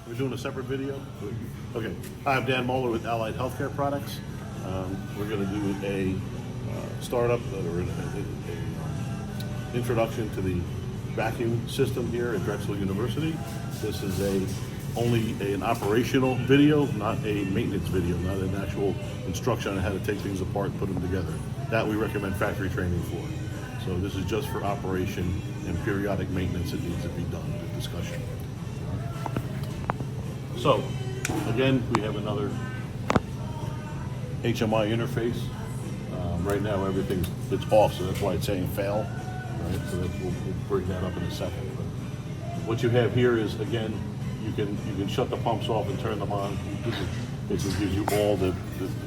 We're doing a separate video? Okay. Hi, I'm Dan Moeller with Allied Healthcare Products. We're going to do a startup or an introduction to the vacuum system here at Drexel University. This is only an operational video, not a maintenance video, not an actual instruction on how to take things apart and put them together. That we recommend factory training for. So this is just for operation and periodic maintenance that needs to be done, the discussion. So, again, we have another HMI interface. Right now it's off, so that's why it's saying fail. Right? So we'll bring that up in a second. But what you have here is, again, you can shut the pumps off and turn them on. This gives you all the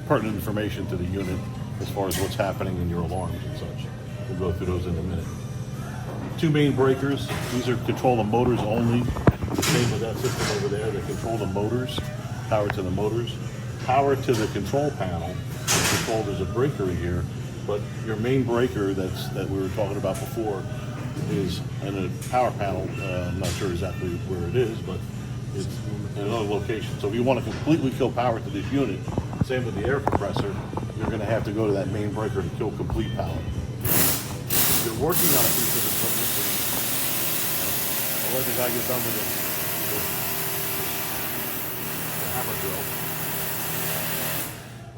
pertinent information to the unit as far as what's happening in your alarms and such. We'll go through those in a minute. Two main breakers. These are control the motors only. The same with that system over there. They control the motors, power to the motors. Power to the control panel. There's a breaker here, but your main breaker that we were talking about before is in a power panel. I'm not sure exactly where it is, but it's in another location. So if you want to completely kill power to this unit, same with the air compressor, you're going to have to go to that main breaker to kill complete power. If you're working on a piece of equipment, I'll let the guy get done with the hammer drill.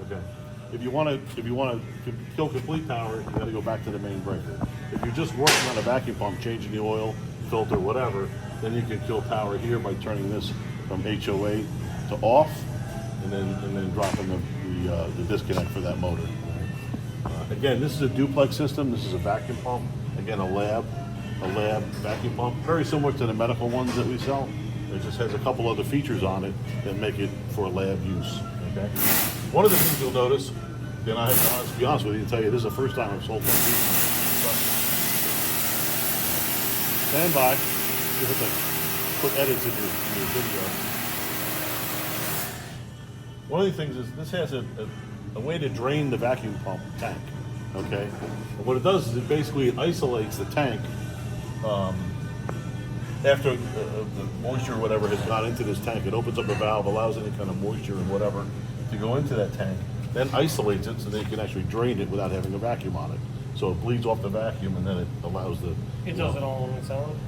Okay. If you want to kill complete power, you got to go back to the main breaker. If you're just working on a vacuum pump, changing the oil, filter, whatever, then you can kill power here by turning this from HOA to off, and then dropping the disconnect for that motor. Again, this is a duplex system. This is a vacuum pump. Again, a lab vacuum pump, very similar to the medical ones that we sell. It just has a couple other features on it that make it for lab use. Okay. One of the things you'll notice, and I have to be honest with you and tell you, this is the first time I've sold one of these. Stand by. You have to put edits in your video. One of the things is this has a way to drain the vacuum pump tank. Okay. And what it does is it basically isolates the tank after the moisture or whatever has gone into this tank. It opens up a valve, allows any kind of moisture and whatever to go into that tank, then isolates it so that you can actually drain it without having a vacuum on it. So it bleeds off the vacuum, and then it allows the... It does it all on its own?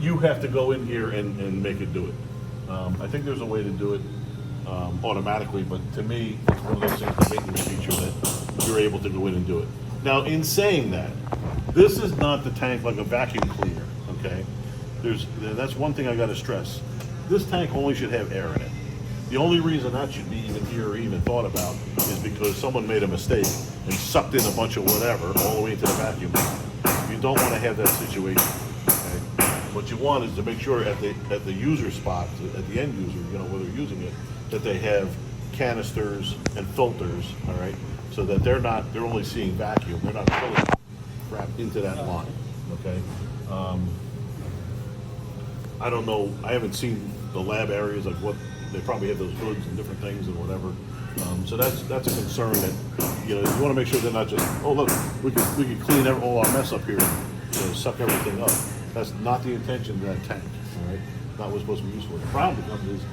You have to go in here and make it do it. I think there's a way to do it automatically, but to me, it's one of those things, the maintenance feature, that you're able to go in and do it. Now, in saying that, this is not the tank like a vacuum cleaner, okay? That's one thing I gotta stress. This tank only should have air in it. The only reason that should be even here or even thought about is because someone made a mistake and sucked in a bunch of whatever all the way into the vacuum. You don't want to have that situation. Okay? What you want is to make sure at the user spot, at the end user, where they're using it, that they have canisters and filters, all right, so that they're only seeing vacuum. They're not pulling crap into that line. Okay. I don't know. I haven't seen the lab areas, like what they probably have those hoods and different things and whatever. So that's a concern that you want to make sure they're not just, oh look, we can clean all our mess up here and suck everything up. That's not the intention of that tank. All right, not what's supposed to be used for. The problem becomes is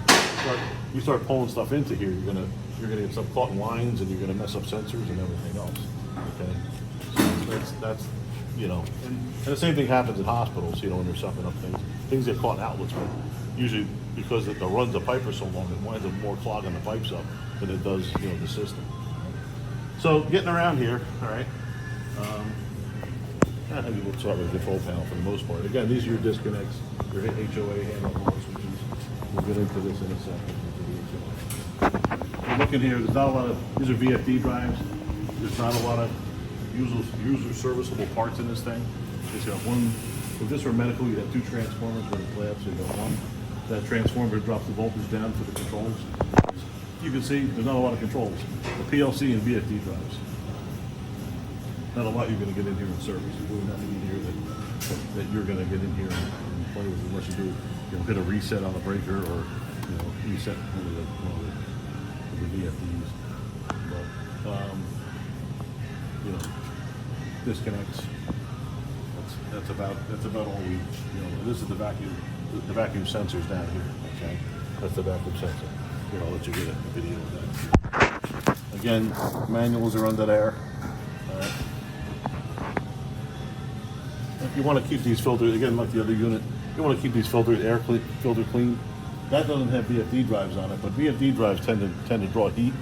you start pulling stuff into here, you're gonna get some caught in lines, and you're gonna mess up sensors and everything else. Okay, so that's and the same thing happens in hospitals, when they're sucking up things get caught in outlets, but usually because the runs of pipe are so long, it winds up more clogging the pipes up than it does, the system. So getting around here, all right. I think we'll start with the control panel for the most part. Again, these are your disconnects, your HOA handle switches. We'll get into this in a second. Looking here, there's not a lot of, these are VFD drives. There's not a lot of user serviceable parts in this thing. It's got one, if this were medical, you'd have two transformers, but it's lab, so you got one. That transformer drops the voltage down for the controls. You can see there's not a lot of controls. The PLC and VFD drives. Not a lot you're going to get in here and service. There's really nothing in here that you're going to get in here and play with unless you do, hit a reset on the breaker or reset one of the VFDs. But disconnects. That's about all we. This is the vacuum sensors down here. Okay, that's the vacuum sensor. Here, I'll let you get a video of that. Again, manuals are under there. All right. If you want to keep these filters, again, like the other unit, you want to keep these filters filter clean. That doesn't have VFD drives on it, but VFD drives tend to draw heat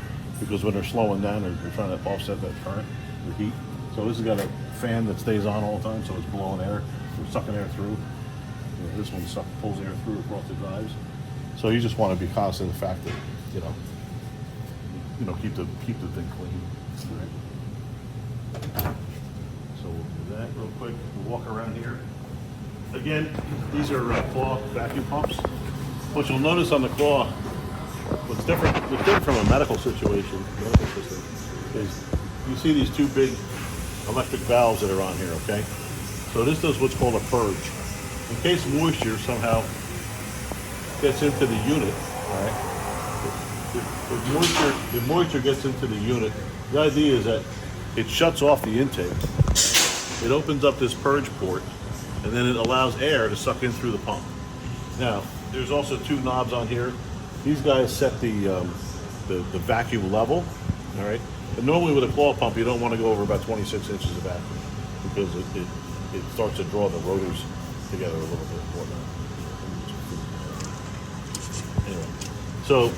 because when they're slowing down, they're trying to offset that current with heat. So this has got a fan that stays on all the time, so it's blowing air, it's sucking air through. You know, this one pulls air through across the drives. So you just want to be conscious of the fact that you know keep the thing clean. Right. So we'll do that real quick. We'll walk around here. Again, these are claw vacuum pumps. What you'll notice on the claw, what's different from a medical situation, medical system, is you see these two big electric valves that are on here, okay? So this does what's called a purge. In case moisture somehow gets into the unit, all right? If moisture gets into the unit, the idea is that it shuts off the intake. It opens up this purge port, and then it allows air to suck in through the pump. Now, there's also two knobs on here. These guys set the vacuum level, all right? And normally with a claw pump, you don't want to go over about 26 inches of vacuum because it starts to draw the rotors together a little bit more. Anyway, so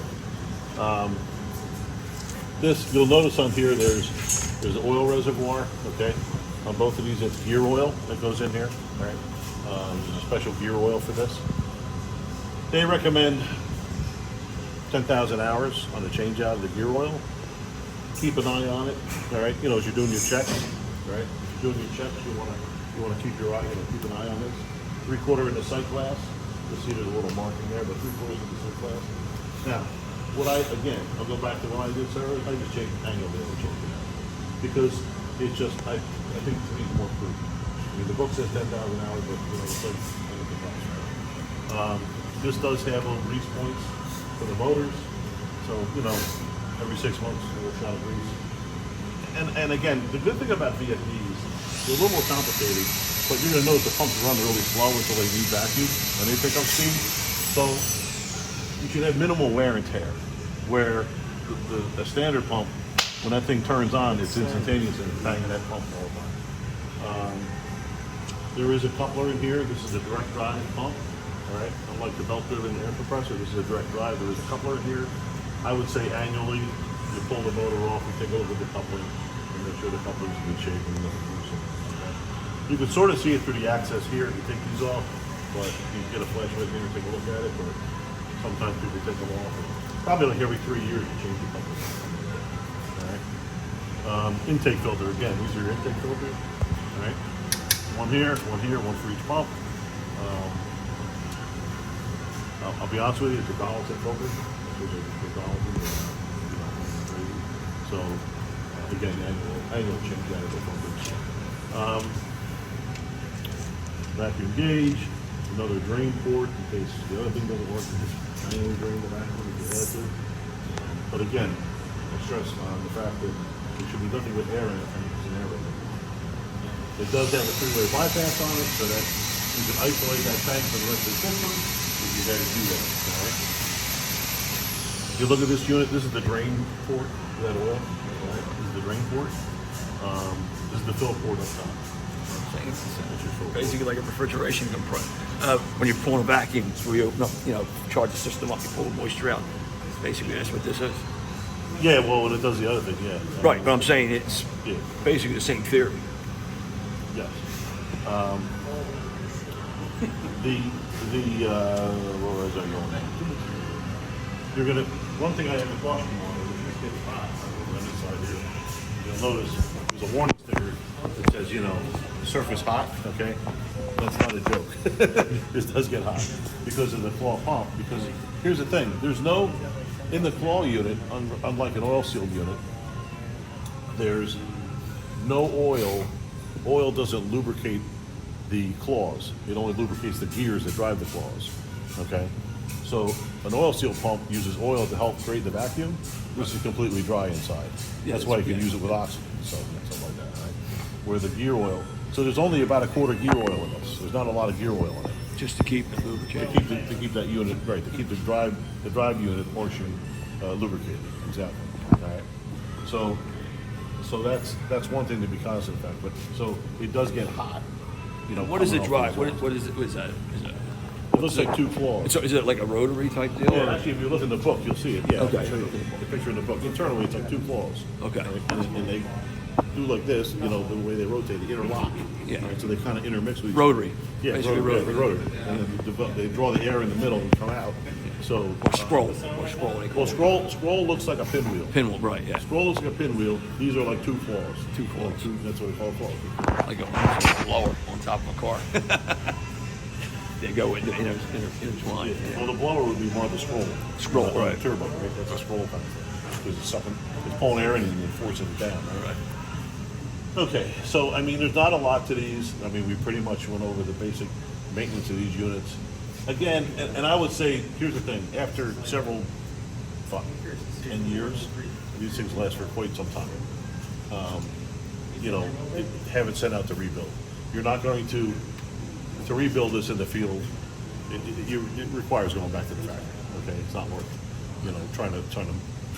this, you'll notice on here, there's an oil reservoir, okay? On both of these, it's gear oil that goes in here, all right? There's a special gear oil for this. They recommend 10,000 hours on the change out of the gear oil. Keep an eye on it, all right? You know, as you're doing your checks, right? If you're doing your checks, you want to keep your eye, keep an eye on this. 3/4 in the sight glass. You'll see there's a little marking there, but 3/4 in the sight glass. Now, I'll go back to what I did, sir. I just changed the angle there, change it out. Because it's just, I think to me it's more prudent. I mean, the book says 10,000 hours, but it's like anything else, right? This does have little grease points for the motors. So, every 6 months, a little shot of grease. And again, the good thing about VFDs, they're a little more complicated, but you're going to notice the pumps run really slow until they need vacuum and they pick up speed. So you should have minimal wear and tear, where a standard pump, when that thing turns on, it's instantaneous and it's banging that pump all the time. There is a coupler in here. This is a direct drive pump. All right, unlike the belt-driven air compressor, this is a direct drive. There is a coupler in here. I would say annually, you pull the motor off and take a look at the coupling and make sure the coupling's in good shape and nothing loose. Okay? You can sort of see it through the access here if you take these off, but you can get a flashlight here and take a look at it, but sometimes people take them off. Probably like every 3 years you change the coupling. All right. Intake filter, again, these are your intake filters. All right. One here, one for each pump. I'll be honest with you, it's a Donaldson filter. So again, annual change out of the filters. Vacuum gauge, another drain port in case the other thing doesn't work. You just manually drain the vacuum if you had to. But again, I stress on the fact that there should be nothing with air in it. It's an air regulator. It does have a three-way bypass on it, so that you can isolate that tank from the rest of the system if you had to do that. All right. If you look at this unit, this is the drain port for that oil. Right? This is the drain port. This is the fill port up top. Basically like a refrigeration compressor. When you're pulling a vacuum, it's where you open up, charge the system up, you pull the moisture out. Basically, that's what this is. Yeah, well, when it does the other thing, yeah. Right, but I'm saying it's basically the same theory. Yes. Where was I going? You're gonna. One thing I have to caution you on is if this gets hot on this side here, you'll notice there's a warning sticker that says, surface hot. Okay, that's not a joke. This does get hot because of the claw pump. Because here's the thing: there's no in the claw unit, unlike an oil sealed unit, there's no oil. Oil doesn't lubricate the claws. It only lubricates the gears that drive the claws. Okay? So an oil seal pump uses oil to help create the vacuum, which is completely dry inside. That's why you can use it with oxygen, so something like that, right? Where the gear oil, so there's only about a quarter gear oil in this. There's not a lot of gear oil in it. Just to keep it to lubricated. keep that unit, right, to keep the drive unit portion lubricated, exactly. All right. So that's one thing to be constant of, but, so it does get hot, you know. What is it coming off drive? these What is it? What is that? It looks like two claws. So is it like a rotary type deal? Yeah, or- actually, if you look in the book, you'll see it, yeah. Okay. I'll show you the picture in the book. Internally, it's like two claws. Okay. Right? And they do like this, you know, the way they rotate, they interlock. Yeah. Right? So they kind of intermix with each Rotary. Yeah, Basically rotary. rotary. And then they draw the air in the middle and come out. So Or scroll. Or scroll. They call well, it. scroll looks like a pinwheel. Pinwheel, right? Yeah. Scroll looks like a pinwheel. These are like two claws. Two claws. That's what we call claws. Like a blower on top of a car. They go into intertwined. Well, the blower would be more of the scroll. Scroll, on the right. Turbo, right? That's a scroll kind of thing. Because it's sucking, it's pulling air in and then forcing it down, right? Right. Okay, so I mean, there's not a lot to these. I mean, we pretty much went over the basic maintenance of these units. Again, and I would say, here's the thing, after several, 10 years, these things last for quite some time. You know, have it sent out to rebuild. You're not going to rebuild this in the field, it requires going back to the factory, okay? It's not worth, you know, trying to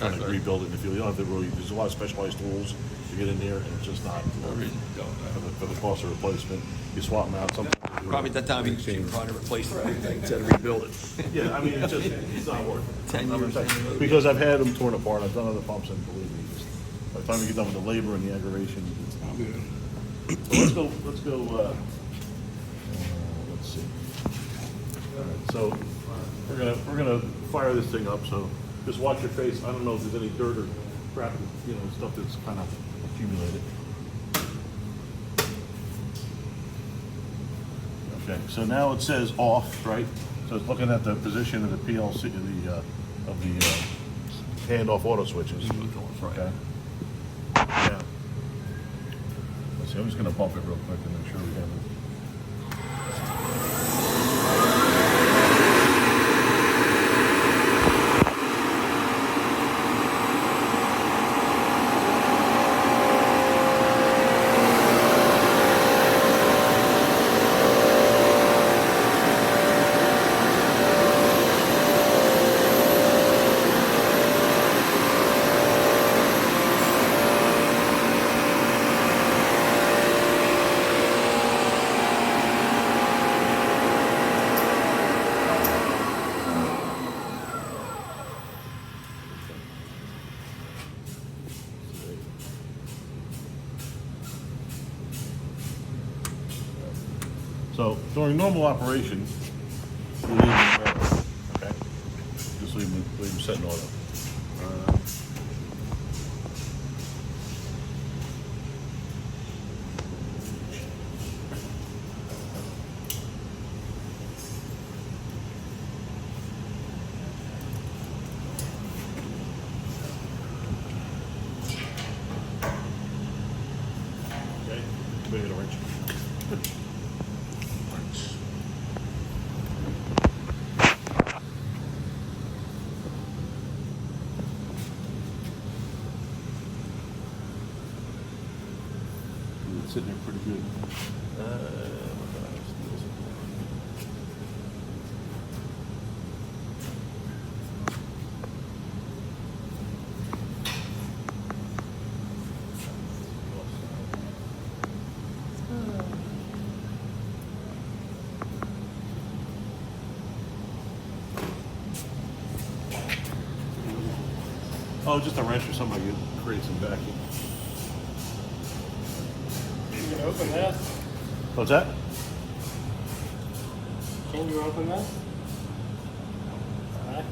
Right. rebuild it in the field. You don't have to really, there's a lot of specialized tools to get in there, and it's just not for the cost of replacement. You swap them out sometimes. Probably at that time you should probably replace the whole thing instead of rebuild it. Yeah, I mean, it's not worth it. 10 years down the road. Because I've had them torn apart, I've done other pumps, and believe me, by the time you get done with the labor and the aggravation, it's not good. So let's go, let's see. All right, so we're gonna fire this thing up, so just watch your face. I don't know if there's any dirt or crap, you know, stuff that's kind of accumulated. Okay, so now it says off, right? So it's looking at the position of the PLC, of the handoff auto switches. Right. Okay. Yeah. Let's see, I'm just gonna bump it real quick and make sure we have it. So during normal operation, we leave them running, okay? Just leave them set in auto. Okay, maybe a wrench. It's sitting there pretty good. Oh, just a wrench or something you create some vacuum. You can open this. What's that? Can you open this? I can.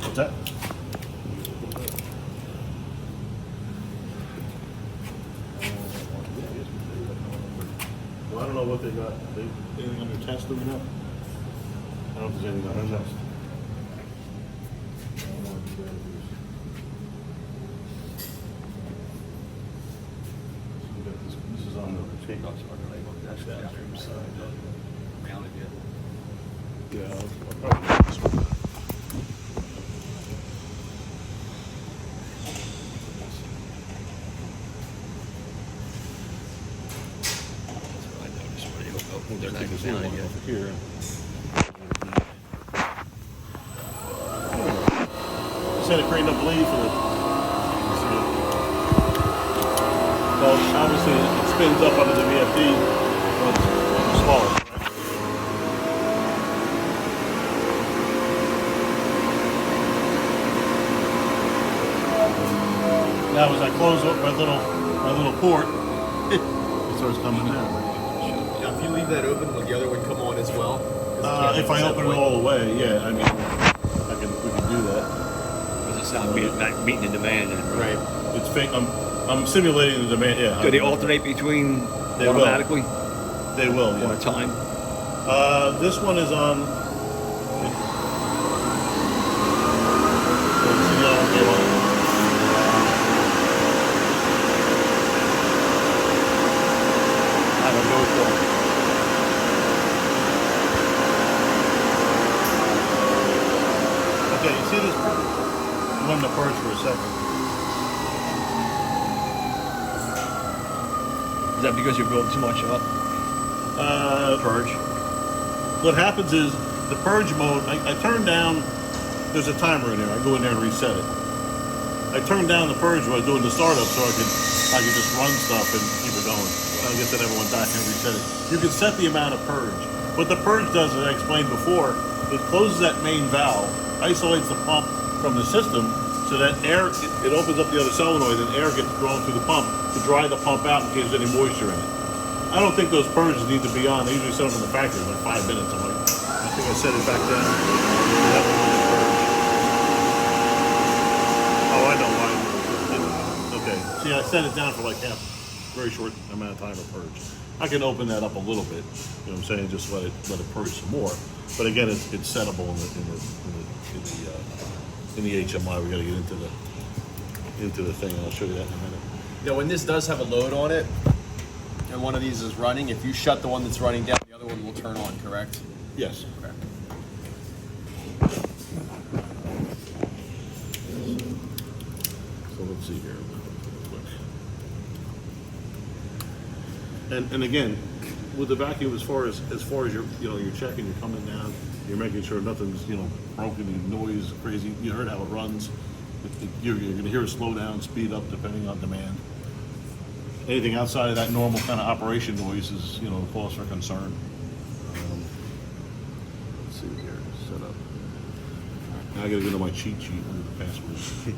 What's that? Well, I don't know what they got. Anything under test, do we know? I don't know if there's anything under test. This is on the tape. That's the bathroom side. Mounted yet. Yeah. I'll probably use this one. That's what I noticed. this here one Yeah. over here. Just had to create enough bleed for the. Well, obviously it spins up under the VFD when it's smaller. Now as I close up my little port, it starts coming down. Now, if you leave that open, will the other one come on as well? 'Cause it can't If I set open it point. all the way, yeah, I mean, we can do that. Because it's not meeting the demand. And, Right. It's fake. I'm simulating the demand. Yeah. Do they alternate between They will. automatically They will. on Yeah. a time? This one is on. Let's see the other one. I don't know which one. Okay, you see this purge? I'm on the purge for a second. Is that because you're building too much up? Purge. What happens is the purge mode, I turn down, there's a timer in there, I go in there and reset it. I turn down the purge when I'm doing the startup so I can just run stuff and keep it going. I guess then everyone back and reset it. You can set the amount of purge. What the purge does, as I explained before, it closes that main valve, isolates the pump from the system so that air, it opens up the other solenoid and air gets drawn through the pump to dry the pump out in case there's any moisture in it. I don't think those purges need to be on. They usually set them in the factory in like 5 minutes. I'm like, I think I set it back down. That one was purge. Oh, I know why. Okay. See, I set it down for like very short amount of time of purge. I can open that up a little bit. You know what I'm saying? Just let it purge some more. But again, it's settable in the HMI. We got to get into the thing. And I'll show you that in a minute. Now, when this does have a load on it, and one of these is running, if you shut the one that's running down, the other one will turn on, correct? Yes. Okay. So let's see here. Quick. And again, with the vacuum, as far as you're you're checking, you're coming down, you're making sure nothing's broken, any noise, crazy. You heard how it runs. You're going to hear it slow down, speed up depending on demand. Anything outside of that normal kind of operation noise is cause for concern. Let's see here, set up. Now I got to go to my cheat sheet with the passwords. Let's see.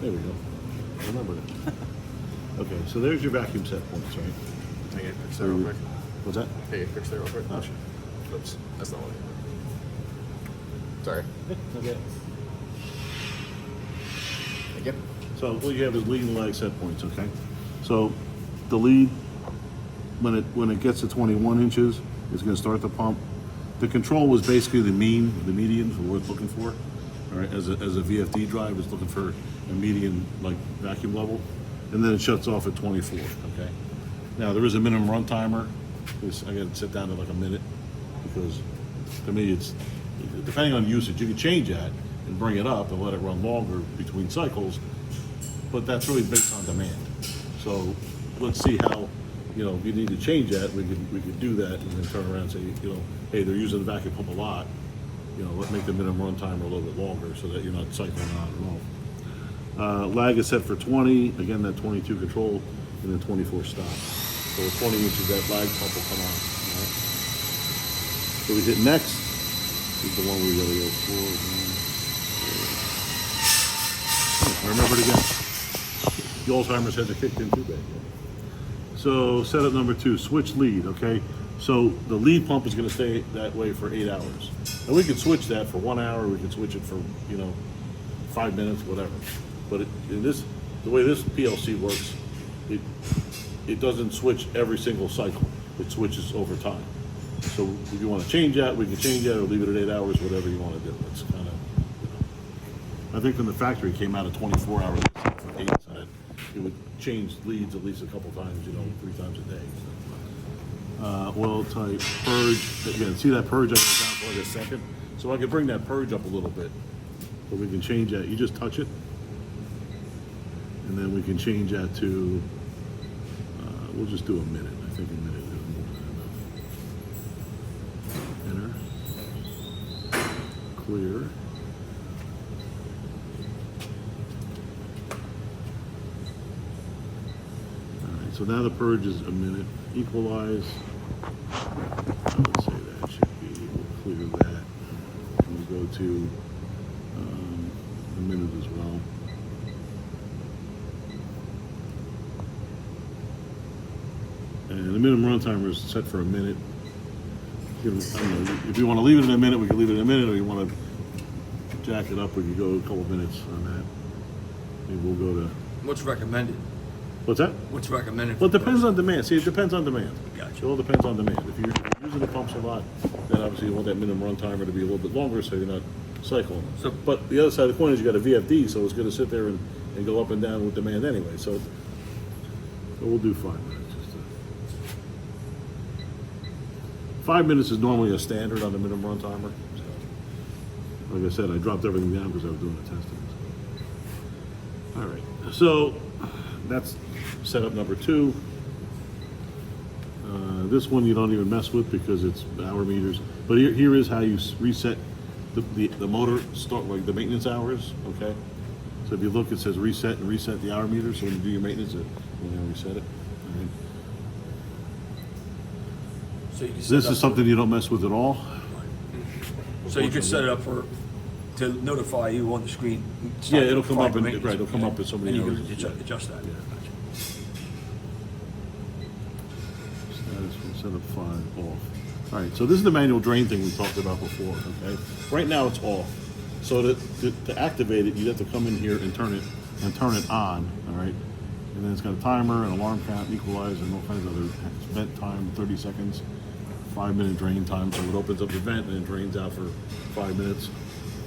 There we go. I remembered it. Okay, so there's your vacuum set points, right? Can you fix that real quick? What's that? Can you fix that real quick? Oh, sure. Oops, that's not what I Sorry. Okay. Thank you. So what you have is lead and lag set points, okay? So the lead, when it gets to 21 inches, it's going to start the pump. The control was basically the median for what it's looking for. All right, as a VFD drive, it's looking for a median like vacuum level, and then it shuts off at 24. Okay. Now there is a minimum run timer. I got to sit down to like a minute because to me it's depending on usage. You can change that and bring it up and let it run longer between cycles, but that's really based on demand. So let's see how, if you need to change that, we could do that and then turn around and say, hey, they're using the vacuum pump a lot. Let's make the minimum run timer a little bit longer so that you're not cycling on and off. Lag is set for 20. Again, that 22 control and then 24 stop. So at 20 inches, that lag pump will come on. All right? So we hit next. This is the one we gotta go for. I remember it again. The Alzheimer's hasn't kicked in too bad yet. So setup number 2, switch lead, okay? So the lead pump is gonna stay that way for 8 hours. And we can switch that for 1 hour, we can switch it for, 5 minutes, whatever. But the way this PLC works, it doesn't switch every single cycle. It switches over time. So if you want to change that, we can change that or leave it at 8 hours, whatever you want to do. It's kind of, I think from the factory it came out at 24 hours for 8, so that it would change leads at least a couple times, 3 times a day. Oil type, purge, again, see that purge I went down for like a second? So I could bring that purge up a little bit, but we can change that. You just touch it, and then we can change that to, we'll just do a minute. I think a minute is more than enough. Enter, clear. All right, so now the purge is a minute. Equalize, I would say that should be, we'll clear that. We'll go to a minute as well. And the minimum run timer is set for a minute. I don't know, if you want to leave it in a minute, we can leave it in a minute, or you want to jack it up, we can go a couple minutes on that. Maybe we'll go to, What's recommended? what's that? What's recommended? Well, it depends on demand. See, it depends on demand. Gotcha. It all depends on demand. If you're using the pumps a lot, then obviously you want that minimum run timer to be a little bit longer so you're not cycling. So- But the other side of the coin is you got a VFD, so it's going to sit there and go up and down with demand anyway. So we'll do 5 minutes. 5 minutes is normally a standard on the minimum run timer. So, like I said, I dropped everything down because I was doing the testing. All right, so that's setup number 2. This one you don't even mess with because it's hour meters. But here is how you reset the motor start, like the maintenance hours. Okay, so if you look, it says reset and reset the hour meter. So when you do your maintenance, you reset it. All right. So you can set This it is up something you don't mess with at all. So you could set it up to notify you on the screen. Yeah, it'll come up Find and maintenance, right, it'll come up as so many and you hours. can adjust that. Yeah. Status will set up 5 off. All right, so this is the manual drain thing we talked about before. Okay, right now it's off. So to activate it, you have to come in here and turn it on. All right, and then it's got a timer, an alarm count, equalizer, and all kinds of other vent time, 30 seconds, 5-minute drain time. So it opens up the vent and it drains out for 5 minutes.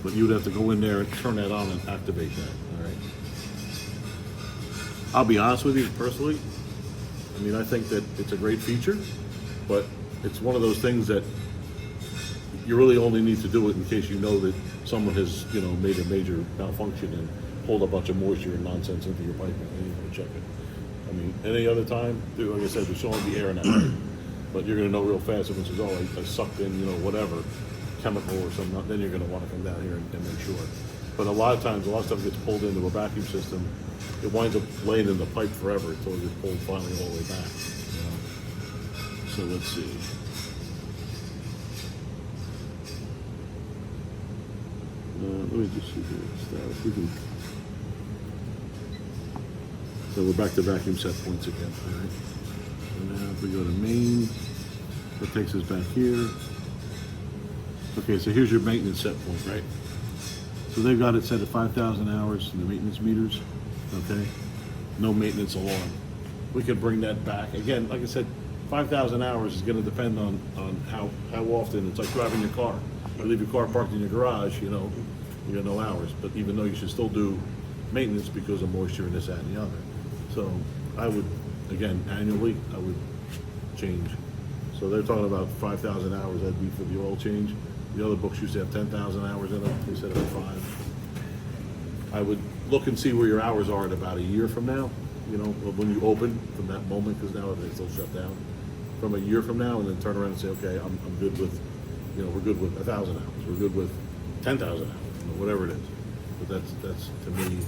But you would have to go in there and turn that on and activate that. All right. I'll be honest with you personally. I mean, I think that it's a great feature, but it's one of those things that you really only need to do it in case you know that someone has, made a major malfunction and pulled a bunch of moisture and nonsense into your piping, and you're going to check it. I mean, any other time, like I said, there's only the air in that pipe, but you're going to know real fast if it says, oh, I sucked in, whatever, chemical or something, then you're going to want to come down here and make sure. But a lot of times, a lot of stuff gets pulled into a vacuum system. It winds up laying in the pipe forever until it gets pulled finally all the way back. So let's see. Let me just see here. Status. We can. So we're back to vacuum set points again. All right. So now if we go to main, that takes us back here. Okay, so here's your maintenance set point, right? So they've got it set at 5,000 hours in the maintenance meters, okay? No maintenance alarm. We could bring that back. Again, like I said, 5,000 hours is gonna depend on how often. It's like driving your car. You leave your car parked in your garage, you got no hours. But even though you should still do maintenance because of moisture and this, that, and the other. So I would, again, annually, I would change. So they're talking about 5,000 hours, that'd be for the oil change. The other books used to have 10,000 hours in them, they said about 5. I would look and see where your hours are in about a year from now, when you open from that moment, because now everything's still shut down. From a year from now, and then turn around and say, okay, I'm good with, we're good with 1,000 hours, we're good with 10,000 hours, whatever it is. But that's to me,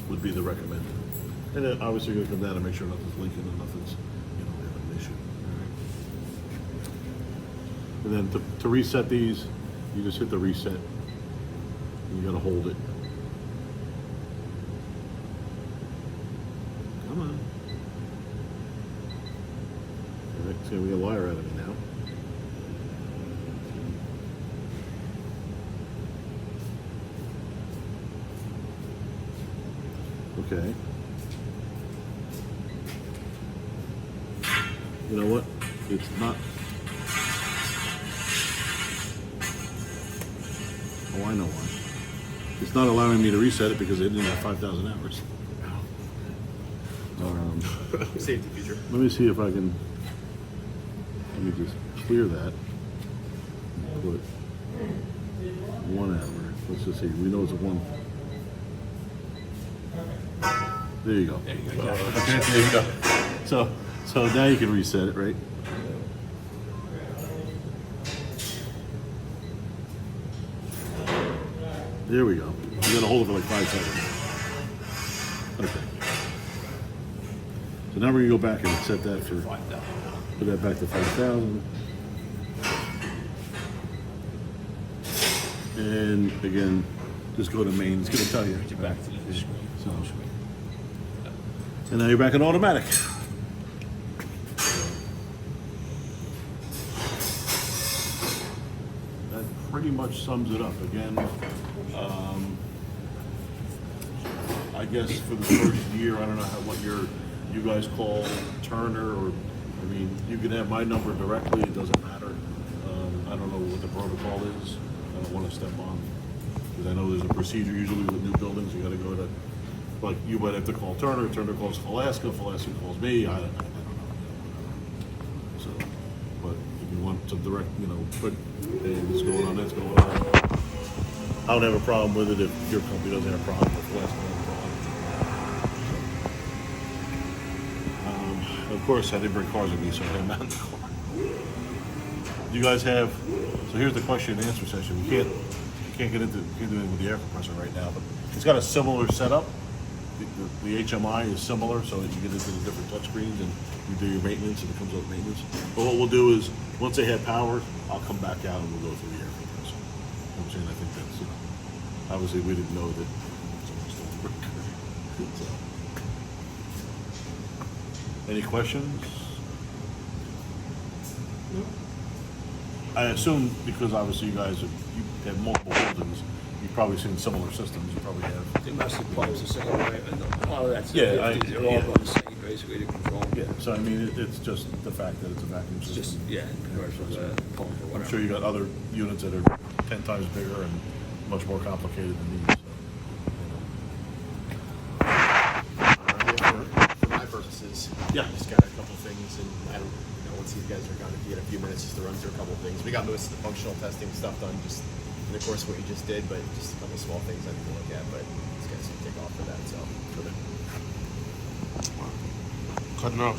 would be the recommended. And then obviously you're gonna come down and make sure nothing's leaking and nothing's, having an issue. All right. And then to reset these, you just hit the reset. And you gotta hold it. Come on. All right, it's gonna be a liar out of me now. Okay. You know what? it's not. Oh, I know why. It's not allowing me to reset it because it didn't have 5,000 hours. Safety feature. Let me see if I can. Let me just clear that. Put 1 hour. Let's just see. We know it's a 1. There you go. There you go. Okay, there you go. So now you can reset it, right? There we go. You gotta hold it for like 5 seconds. Okay. So now we're gonna go back and set that for, put that back to 5,000. And again, just go to main. It's gonna tell you. Get back to the screen. So, and now you're back in automatic. That pretty much sums it up. Again, I guess for the first year, I don't know what you guys call Turner, or I mean, you can have my number directly. It doesn't matter. I don't know what the protocol is. I don't want to step on, because I know there's a procedure usually with new buildings. You got to go to, like, you might have to call Turner. Turner calls Alaska. Alaska calls me. I don't know. So, but if you want to direct, put, hey, what's going on, that's going on. I don't have a problem with it if your company doesn't have a problem with Alaska. Doesn't have a problem. So, of course, I didn't bring cars with me, so I had them out in the car. You guys have, so here's the question and answer session. We can't get into it with the air compressor right now, but it's got a similar setup. The HMI is similar, so you get into the different touchscreens and you do your maintenance, and it comes up with maintenance. But what we'll do is, once they have power, I'll come back out and we'll go through the air compressor. You know what I'm saying? I think that's, obviously we didn't know that someone's still working. So. Any questions? I assume, because obviously you guys you have multiple buildings, you've probably seen similar systems. You probably have. The domestic pumps the same way. And a lot of that's Yeah, they're all run the same basically to control. Yeah. So I mean, it's just the fact that it's a vacuum It's system. just commercial pump or I'm whatever. sure you got other units that are 10 times bigger and much more complicated than these. For my purposes, Yeah. just got a couple things, and I don't know, once these guys are gone, if you get a few minutes just to run through a couple things. We got most of the functional testing stuff done, just in the course of what you just did, but just a couple small things I need to look at, but these guys can take off for that, so. Cutting off.